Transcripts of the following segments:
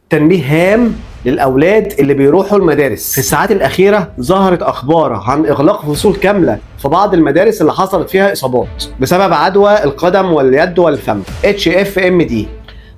تنبيه هام للأولاد اللي بيروحوا المدارس. في الساعات الأخيرة ظهرت أخبار عن إغلاق فصول كاملة في بعض المدارس اللي حصلت فيها إصابات بسبب عدوى القدم واليد والفم HFMD.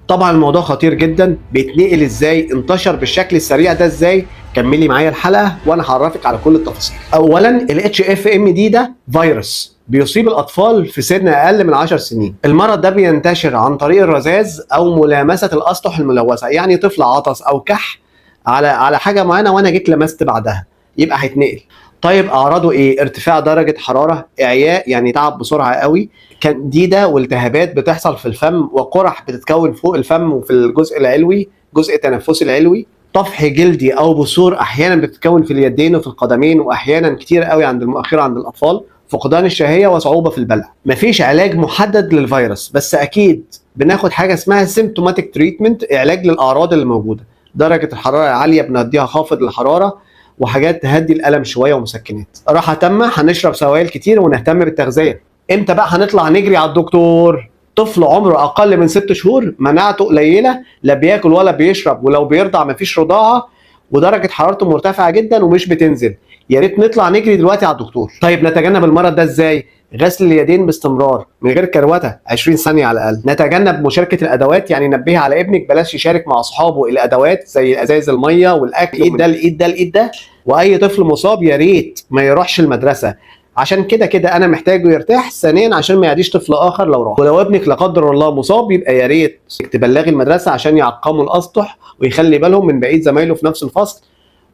طبعا الموضوع خطير جدا، بيتنقل ازاي، انتشر بالشكل السريع ده ازاي؟ كملي معايا الحلقة وانا هعرفك على كل التفاصيل. اولا ال HFMD ده فيروس بيصيب الاطفال في سن اقل من 10 سنين. المرض ده بينتشر عن طريق الرذاذ او ملامسة الاسطح الملوثة، يعني طفل عطس او كح على حاجة معينة وانا جيت لمست بعدها يبقى هيتنقل. طيب اعراضه ايه؟ ارتفاع درجة حرارة، اعياء يعني تعب بسرعة قوي، كانديدا والتهابات بتحصل في الفم، وقرح بتتكون فوق الفم وفي الجزء العلوي، جزء التنفسي العلوي، طفح جلدي او بثور احيانا بتتكون في اليدين وفي القدمين، واحيانا كتير قوي عند المؤخره عند الاطفال، فقدان الشهيه وصعوبه في البلع. مفيش علاج محدد للفيروس، بس اكيد بناخد حاجه اسمها سيمتوماتيك تريتمنت، علاج للاعراض اللي موجوده. درجه الحراره العاليه بنديها خافض للحراره وحاجات تهدي الالم شويه ومسكنات. راحه تامه، هنشرب سوائل كتير ونهتم بالتغذيه. امتى بقى هنطلع نجري على الدكتور؟ طفل عمره اقل من 6 شهور مناعته قليله، لا بياكل ولا بيشرب، ولو بيرضع مفيش رضاعه، ودرجه حرارته مرتفعه جدا ومش بتنزل، يا ريت نطلع نجري دلوقتي على الدكتور. طيب نتجنب المرض ده ازاي؟ غسل اليدين باستمرار من غير كروته 20 ثانيه على الاقل. نتجنب مشاركه الادوات، يعني نبهي على ابنك بلاش يشارك مع اصحابه الادوات زي ازايز الميه والاكل، الايد ده الايد ده الايد ده. واي طفل مصاب يا ريت ما يروحش المدرسه، عشان كده انا محتاجه يرتاح، ثانيا عشان ما يعديش طفل اخر لو راح. ولو ابنك لا قدر الله مصاب يبقى يا ريت تبلغي المدرسه عشان يعقموا الاسطح ويخلي بالهم من بقيه زمايله في نفس الفصل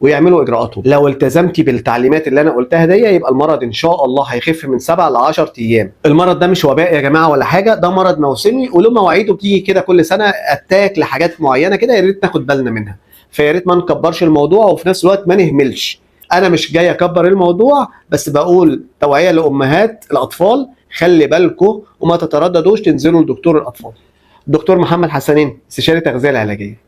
ويعملوا اجراءاتهم. لو التزمتي بالتعليمات اللي انا قلتها دي يبقى المرض ان شاء الله هيخف من 7 ل 10 ايام. المرض ده مش وباء يا جماعه ولا حاجه، ده مرض موسمي وله مواعيده بتيجي كده كل سنه، اتاك لحاجات معينه كده، يا ريت ناخد بالنا منها. فيا ريت ما نكبرش الموضوع وفي نفس الوقت ما نهملش. انا مش جاي اكبر الموضوع، بس بقول توعيه لامهات الاطفال، خلي بالكم وما تترددوش تنزلوا لدكتور الاطفال. دكتور محمد حسنين، استشاري التغذيه العلاجيه.